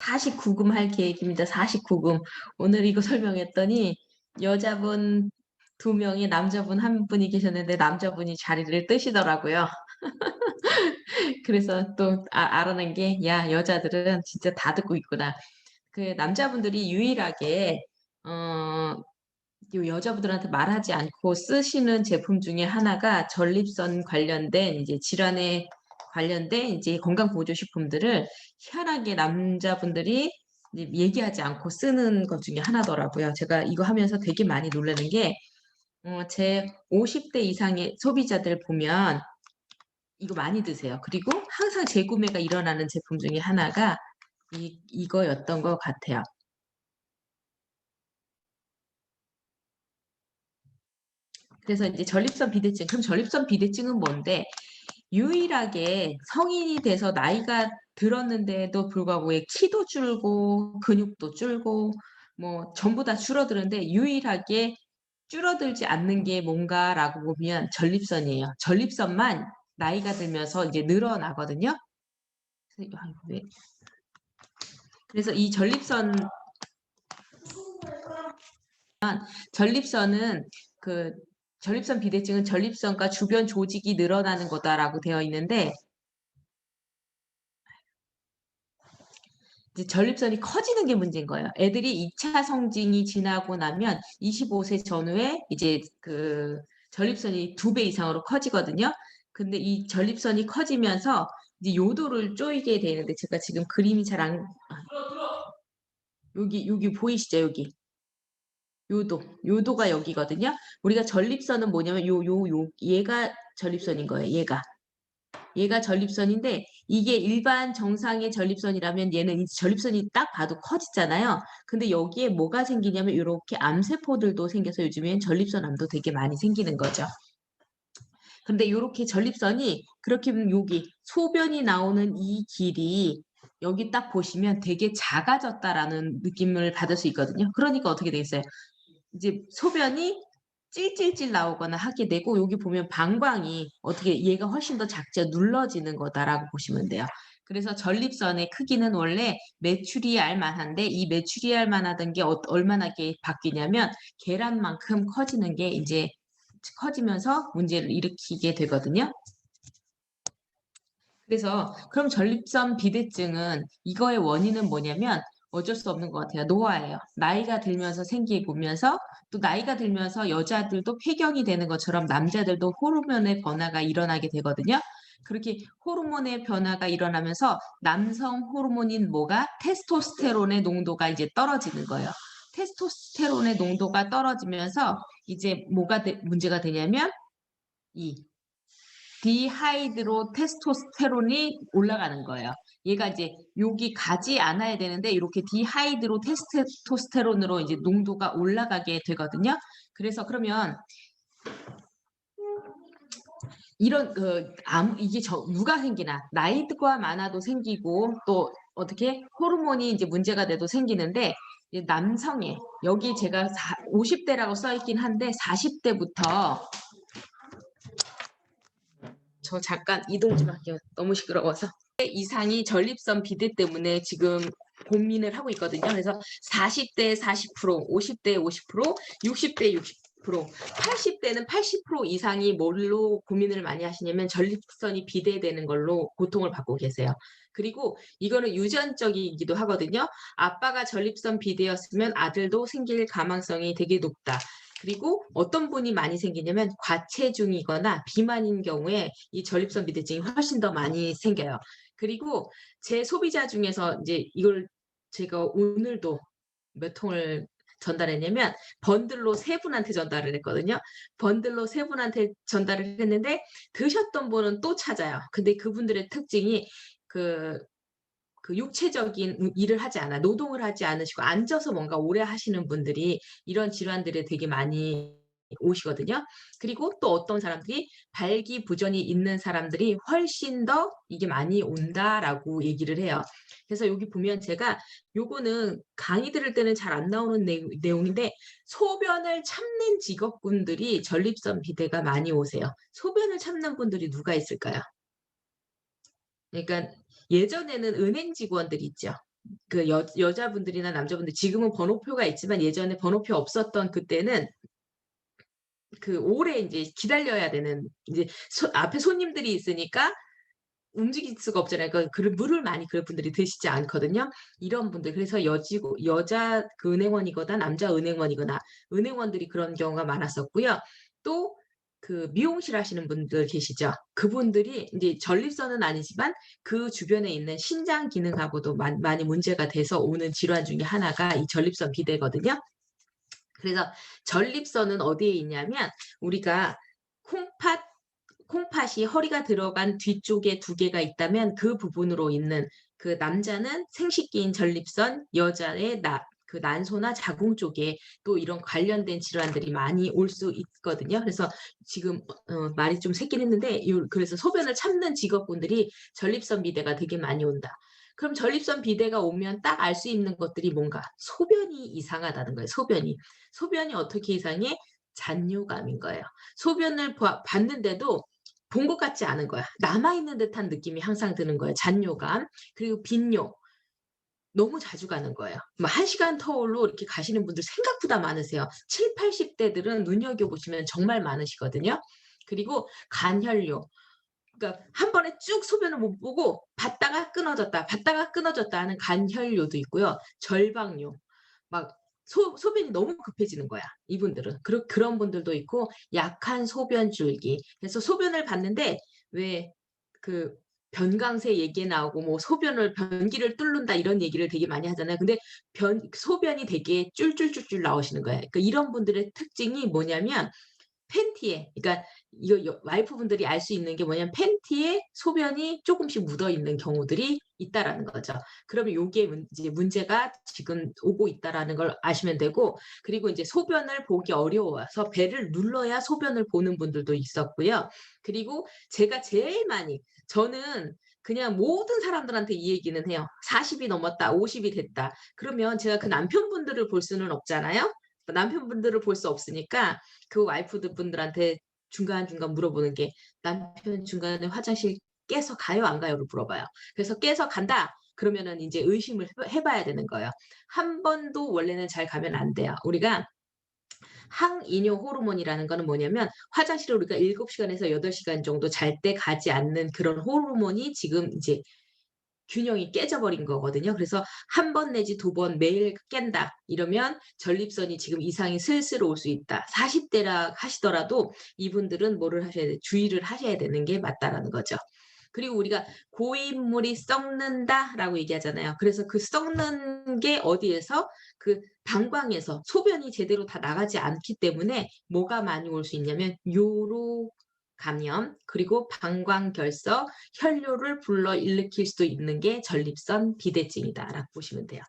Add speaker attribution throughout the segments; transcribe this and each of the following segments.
Speaker 1: 49금 할 계획입니다. 49금. 오늘 이거 설명했더니 여자분 2명이 남자분 1분이 계셨는데 남자분이 자리를 뜨시더라고요. 그래서 또 알아낸 게, 야, 여자들은 진짜 다 듣고 있구나. 그 남자분들이 유일하게 어 요 여자분들한테 말하지 않고 쓰시는 제품 중에 하나가 전립선 관련된 이제 질환에 관련된 이제 건강보조식품들을 희한하게 남자분들이 이제 얘기하지 않고 쓰는 것 중에 하나더라고요. 제가 이거 하면서 되게 많이 놀라는 게, 제 50대 이상의 소비자들 보면 이거 많이 드세요. 그리고 항상 재구매가 일어나는 제품 중에 하나가 이거였던 것 같아요. 그래서 이제 전립선 비대증, 그럼 전립선 비대증은 뭔데? 유일하게 성인이 돼서 나이가 들었는데도 불구하고 왜 키도 줄고 근육도 줄고 뭐 전부 다 줄어드는데 유일하게 줄어들지 않는 게 뭔가라고 보면 전립선이에요. 전립선만 나이가 들면서 이제 늘어나거든요. 그래서 이 전립선은 그 전립선 비대증은 전립선과 주변 조직이 늘어나는 거다라고 되어 있는데, 이제 전립선이 커지는 게 문제인 거예요. 애들이 2차 성징이 지나고 나면 25세 전후에 이제 그 전립선이 2배 이상으로 커지거든요. 근데 이 전립선이 커지면서 이제 요도를 쪼이게 되는데, 제가 지금 그림이 잘 안, 여기 보이시죠? 여기. 요도가 여기거든요. 우리가 전립선은 뭐냐면 얘가 전립선인 거예요. 얘가 전립선인데, 이게 일반 정상의 전립선이라면 얘는 이 전립선이 딱 봐도 커지잖아요. 근데 여기에 뭐가 생기냐면 이렇게 암세포들도 생겨서 요즘엔 전립선암도 되게 많이 생기는 거죠. 근데 요렇게 전립선이 그렇게 보면 여기 소변이 나오는 이 길이 여기 딱 보시면 되게 작아졌다라는 느낌을 받을 수 있거든요. 그러니까 어떻게 되겠어요? 이제 소변이 찔찔찔 나오거나 하게 되고, 여기 보면 방광이 어떻게 얘가 훨씬 더 작죠. 눌러지는 거다라고 보시면 돼요. 그래서 전립선의 크기는 원래 메추리알 만한데, 이 메추리알 만하던 게 얼마나 바뀌냐면 계란만큼 커지는 게 이제 커지면서 문제를 일으키게 되거든요. 그래서 그럼 전립선 비대증은 이거의 원인은 뭐냐면 어쩔 수 없는 것 같아요. 노화예요. 나이가 들면서 생기면서, 또 나이가 들면서 여자들도 폐경이 되는 것처럼 남자들도 호르몬의 변화가 일어나게 되거든요. 그렇게 호르몬의 변화가 일어나면서 남성 호르몬인 뭐가 테스토스테론의 농도가 이제 떨어지는 거예요. 테스토스테론의 농도가 떨어지면서 이제 뭐가 문제가 되냐면 이 디하이드로 테스토스테론이 올라가는 거예요. 얘가 이제 여기 가지 않아야 되는데 이렇게 디하이드로 테스토스테론으로 이제 농도가 올라가게 되거든요. 그래서 그러면 이런 이게 누가 생기나, 나이가 많아도 생기고 또 어떻게 호르몬이 이제 문제가 돼도 생기는데, 남성의 여기 제가 50대라고 써 있긴 한데 40대부터, 저 잠깐 이동 좀 할게요. 너무 시끄러워서. 이상이 전립선 비대 때문에 지금 고민을 하고 있거든요. 그래서 40대 40%, 50대 50%, 60대 60%, 80대는 80% 이상이 뭘로 고민을 많이 하시냐면 전립선이 비대되는 걸로 고통을 받고 계세요. 그리고 이거는 유전적이기도 하거든요. 아빠가 전립선 비대였으면 아들도 생길 가망성이 되게 높다. 그리고 어떤 분이 많이 생기냐면 과체중이거나 비만인 경우에 이 전립선 비대증이 훨씬 더 많이 생겨요. 그리고 제 소비자 중에서 이제 이걸 제가 오늘도 몇 통을 전달했냐면 번들로 3분한테 전달을 했거든요. 번들로 3분한테 전달을 했는데 드셨던 분은 또 찾아요. 근데 그분들의 특징이 그 육체적인 일을 하지 않아 노동을 하지 않으시고 앉아서 뭔가 오래 하시는 분들이 이런 질환들에 되게 많이 오시거든요. 그리고 또 어떤 사람들이 발기부전이 있는 사람들이 훨씬 더 이게 많이 온다라고 얘기를 해요. 그래서 여기 보면 제가 요거는 강의 들을 때는 잘 안 나오는 내용인데, 소변을 참는 직업군들이 전립선 비대가 많이 오세요. 소변을 참는 분들이 누가 있을까요? 그러니까 예전에는 은행 직원들 있죠. 여자분들이나 남자분들 지금은 번호표가 있지만 예전에 번호표 없었던 그때는 오래 인제 기다려야 되는 인제 앞에 손님들이 있으니까 움직일 수가 없잖아요. 물을 많이 그런 분들이 드시지 않거든요. 이런 분들 그래서 여자 은행원이거나 남자 은행원이거나 은행원들이 그런 경우가 많았었고요. 또 미용실 하시는 분들 계시죠. 그분들이 인제 전립선은 아니지만 그 주변에 있는 신장 기능하고도 많이 문제가 돼서 오는 질환 중에 하나가 이 전립선 비대거든요. 그래서 전립선은 어디에 있냐면 우리가 콩팥 콩팥이 허리가 들어간 뒤쪽에 2개가 있다면 그 부분으로 있는 남자는 생식기인 전립선, 여자의 난소나 자궁 쪽에 또 이런 관련된 질환들이 많이 올 수 있거든요. 그래서 지금 말이 좀 새긴 했는데 그래서 소변을 참는 직업군들이 전립선 비대가 되게 많이 온다. 그럼 전립선 비대가 오면 딱 알 수 있는 것들이 뭔가? 소변이 이상하다는 거예요, 소변이. 소변이 어떻게 이상해? 잔뇨감인 거예요. 소변을 봤는데도 본 것 같지 않은 거야. 남아있는 듯한 느낌이 항상 드는 거예요. 잔뇨감. 그리고 빈뇨. 너무 자주 가는 거예요. 1시간 터울로 이렇게 가시는 분들 생각보다 많으세요. 70-80 대들은 눈여겨보시면 정말 많으시거든요. 그리고 간혈뇨. 그러니까 한 번에 쭉 소변을 못 보고 봤다가 끊어졌다, 봤다가 끊어졌다 하는 간혈뇨도 있고요. 절박뇨. 막 소변이 너무 급해지는 거야, 이분들은. 그런 분들도 있고 약한 소변 줄기. 그래서 소변을 봤는데 왜 그 변강세 얘기 나오고 뭐 소변을 변기를 뚫는다 이런 얘기를 되게 많이 하잖아요. 근데 소변이 되게 쫄쫄쫄쫄 나오시는 거예요. 그러니까 이런 분들의 특징이 뭐냐면 팬티에 그러니까 이거 와이프분들이 알 수 있는 게 뭐냐면 팬티에 소변이 쪼금씩 묻어 있는 경우들이 있다라는 거죠. 그러면 요게 이제 문제가 지금 오고 있다라는 걸 아시면 되고 그리고 인제 소변을 보기 어려워서 배를 눌러야 소변을 보는 분들도 있었고요. 그리고 제가 제일 많이 저는 그냥 모든 사람들한테 이 얘기는 해요. 40이 넘었다. 50이 됐다. 그러면 제가 그 남편분들을 볼 수는 없잖아요. 남편분들을 볼 수 없으니까 분들한테 중간중간 물어보는 게 "남편 중간에 화장실 깨서 가요, 안 가요?"를 물어봐요. 그래서 "깨서 간다." 그러면은 인제 의심을 해 봐야 되는 거예요. 한 번도 원래는 잘 가면 안 돼요. 우리가 항이뇨 호르몬이라는 거는 뭐냐면 화장실을 우리가 7 시간에서 8 시간 정도 잘 때 가지 않는 그런 호르몬이 지금 이제 균형이 깨져 버린 거거든요. 그래서 한 번 내지 2번 매일 깬다 이러면 전립선이 지금 이상이 슬슬 올 수 있다. 40 대라 하시더라도 이분들은 뭐를 하셔야 돼 주의를 하셔야 되는 게 맞다라는 거죠. 그리고 우리가 "고인물이 썩는다."라고 얘기하잖아요. 그래서 그 썩는 게 어디에서? 방광에서 소변이 제대로 다 나가지 않기 때문에 뭐가 많이 올 수 있냐면 요로 감염 그리고 방광결석, 혈뇨를 불러일으킬 수도 있는 게 전립선 비대증이다라고 보시면 돼요.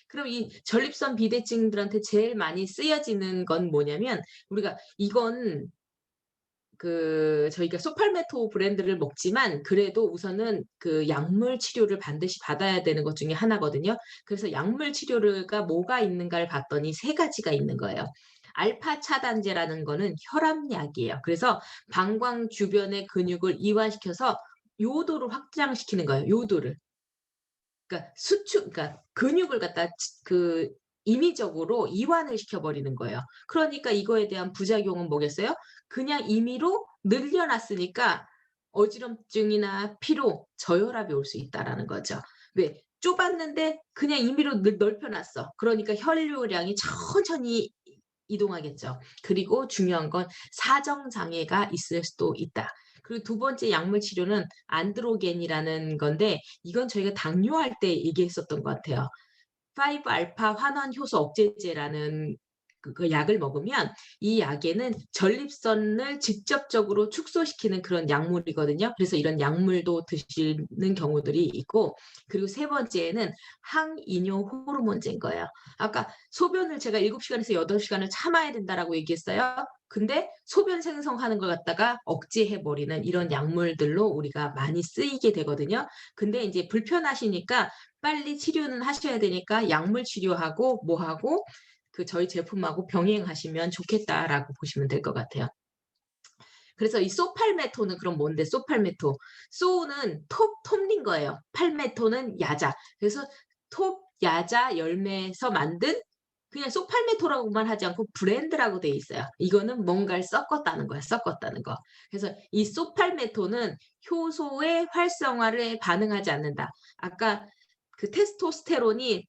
Speaker 1: 그럼 이 전립선 비대증들한테 제일 많이 쓰여지는 건 뭐냐면 우리가 이건 저희가 소팔메토 브랜드를 먹지만 그래도 우선은 약물 치료를 반드시 받아야 되는 것 중에 하나거든요. 그래서 약물 치료가 뭐가 있는가를 봤더니 3 가지가 있는 거예요. 알파 차단제라는 거는 혈압약이에요. 그래서 방광 주변의 근육을 이완시켜서 요도를 확장시키는 거예요, 요도를. 그러니까 근육을 갖다 임의적으로 이완을 시켜 버리는 거예요. 그러니까 이거에 대한 부작용은 뭐겠어요? 그냥 임의로 늘려 놨으니까 어지럼증이나 피로, 저혈압이 올 수 있다라는 거죠. 왜? 좁았는데 그냥 임의로 넓혀 놨어. 그러니까 혈류량이 천천히 이동하겠죠. 그리고 중요한 건 사정 장애가 있을 수도 있다. 그리고 2번째 약물 치료는 안드로겐이라는 건데 이건 저희가 당뇨할 때 얘기했었던 것 같아요. 5 알파 환원 효소 억제제라는 약을 먹으면 이 약에는 전립선을 직접적으로 축소시키는 그런 약물이거든요. 그래서 이런 약물도 드시는 경우들이 있고 그리고 3번째는 항이뇨 호르몬제인 거예요. 아까 소변을 제가 7 시간에서 8 시간을 참아야 된다라고 얘기했어요. 근데 소변 생성하는 걸 갖다가 억제해 버리는 이런 약물들로 우리가 많이 쓰이게 되거든요. 근데 인제 불편하시니까 빨리 치료는 하셔야 되니까 약물 치료하고 뭐하고 저희 제품하고 병행하시면 좋겠다라고 보시면 될 것 같아요. 그래서 이 소팔메토는 그럼 뭔데 소팔메토. 소는 톱닌 거예요. 팔메토는 야자. 그래서 톱 야자 열매에서 만든 그냥 소팔메토라고만 하지 않고 브랜드라고 돼 있어요. 이거는 뭔가를 섞었다는 거야, 섞었다는 거. 그래서 이 소팔메토는 효소의 활성화를 반응하지 않는다. 아까 그 테스토스테론이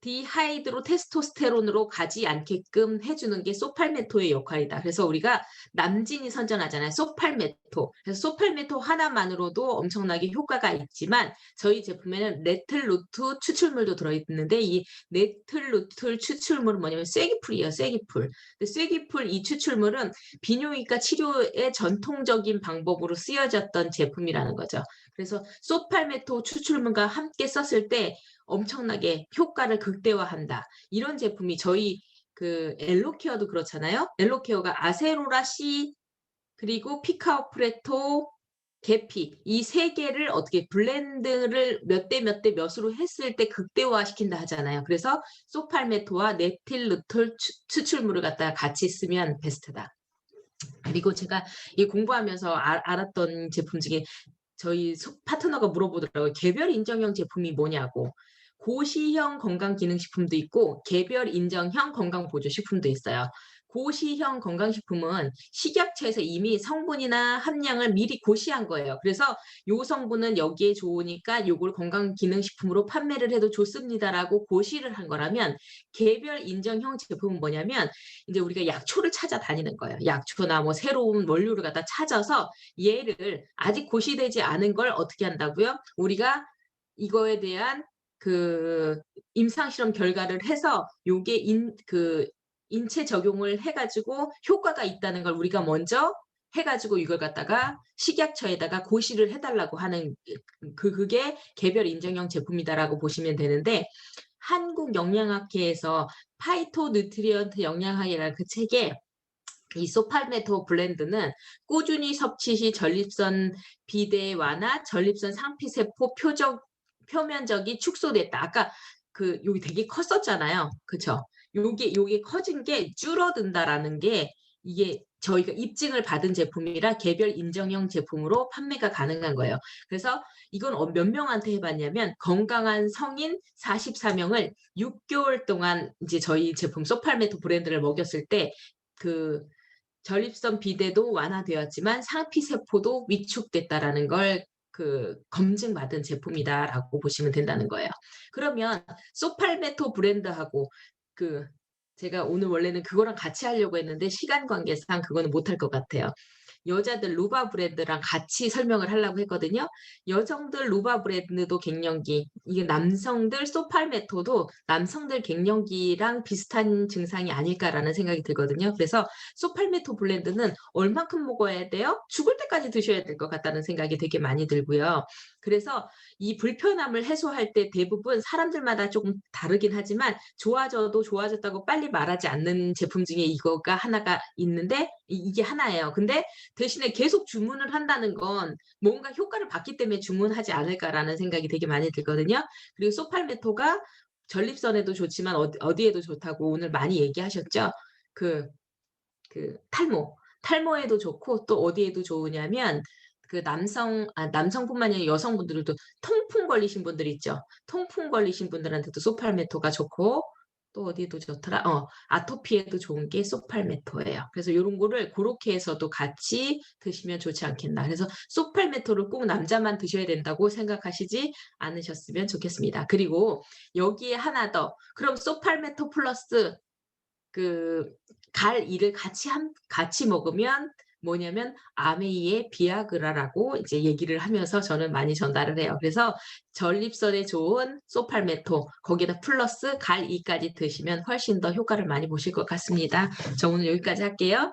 Speaker 1: 디하이드로 테스토스테론으로 가지 않게끔 해주는 게 소팔메토의 역할이다. 그래서 우리가 남진이 선전하잖아요. 소팔메토. 그래서 소팔메토 하나만으로도 엄청나게 효과가 있지만 저희 제품에는 네틀루트 추출물도 들어있는데 이 네틀루트 추출물은 뭐냐면 쐐기풀이에요. 쐐기풀. 근데 쐐기풀 이 추출물은 비뇨기과 치료의 전통적인 방법으로 쓰여졌던 제품이라는 거죠. 그래서 소팔메토 추출물과 함께 썼을 때 엄청나게 효과를 극대화한다. 이런 제품이 저희 그 엘로케어도 그렇잖아요. 엘로케어가 아세로라 C 그리고 피카오프레토 계피 이 세 개를 어떻게 블렌드를 몇 대 몇 대 몇으로 했을 때 극대화시킨다 하잖아요. 그래서 소팔메토와 네틸루톨 추출물을 갖다가 같이 쓰면 베스트다. 그리고 제가 이 공부하면서 알았던 제품 중에 저희 파트너가 물어보더라고요. 개별 인정형 제품이 뭐냐고. 고시형 건강기능식품도 있고 개별 인정형 건강보조식품도 있어요. 고시형 건강식품은 식약처에서 이미 성분이나 함량을 미리 고시한 거예요. 그래서 요 성분은 여기에 좋으니까 요걸 건강기능식품으로 판매를 해도 좋습니다라고 고시를 한 거라면 개별 인정형 제품은 뭐냐면 이제 우리가 약초를 찾아다니는 거예요. 약초나 뭐 새로운 원료를 갖다 찾아서 얘를 아직 고시되지 않은 걸 어떻게 한다고요? 우리가 이거에 대한 그 임상실험 결과를 해서 요게 인체 적용을 해가지고 효과가 있다는 걸 우리가 먼저 해가지고 이걸 갖다가 식약처에다가 고시를 해달라고 하는 그게 개별 인정형 제품이다라고 보시면 되는데 한국영양학회에서 파이토 뉴트리언트 영양학이라는 그 책에 이 소팔메토 블렌드는 꾸준히 섭취 시 전립선 비대 완화, 전립선 상피세포 표면적이 축소됐다. 아까 그 여기 되게 컸었잖아요. 그쵸? 요게 커진 게 줄어든다라는 게 이게 저희가 입증을 받은 제품이라 개별 인정형 제품으로 판매가 가능한 거예요. 그래서 이건 몇 명한테 해봤냐면 건강한 성인 44명을 6개월 동안 이제 저희 제품 소팔메토 브랜드를 먹였을 때 그 전립선 비대도 완화되었지만 상피세포도 위축됐다라는 걸 검증받은 제품이다라고 보시면 된다는 거예요. 그러면 소팔메토 브랜드하고 그 제가 오늘 원래는 그거랑 같이 하려고 했는데 시간 관계상 그거는 못할 것 같아요. 여자들 루바 브랜드랑 같이 설명을 하려고 했거든요. 여성들 루바 브랜드도 갱년기, 이게 남성들 소팔메토도 남성들 갱년기랑 비슷한 증상이 아닐까라는 생각이 들거든요. 그래서 소팔메토 블렌드는 얼만큼 먹어야 돼요? 죽을 때까지 드셔야 될 것 같다는 생각이 되게 많이 들고요. 그래서 이 불편함을 해소할 때 대부분 사람들마다 조금 다르긴 하지만 좋아져도 좋아졌다고 빨리 말하지 않는 제품 중에 이거가 하나가 있는데 이게 하나예요. 근데 대신에 계속 주문을 한다는 건 뭔가 효과를 봤기 때문에 주문하지 않을까라는 생각이 되게 많이 들거든요. 그리고 소팔메토가 전립선에도 좋지만 어디에도 좋다고 오늘 많이 얘기하셨죠. 그 탈모에도 좋고 또 어디에도 좋으냐면 남성뿐만 아니라 여성분들도 통풍 걸리신 분들 있죠. 통풍 걸리신 분들한테도 소팔메토가 좋고 또 어디에도 좋더라. 아토피에도 좋은 게 소팔메토예요. 그래서 요런 거를 그렇게 해서도 같이 드시면 좋지 않겠나. 그래서 소팔메토를 꼭 남자만 드셔야 된다고 생각하시지 않으셨으면 좋겠습니다. 그리고 여기에 하나 더. 그럼 소팔메토 플러스 갈이를 같이 먹으면 뭐냐면 아메이의 비아그라라고 이제 얘기를 하면서 저는 많이 전달을 해요. 그래서 전립선에 좋은 소팔메토 거기에다 플러스 갈이까지 드시면 훨씬 더 효과를 많이 보실 것 같습니다. 저 오늘 여기까지 할게요.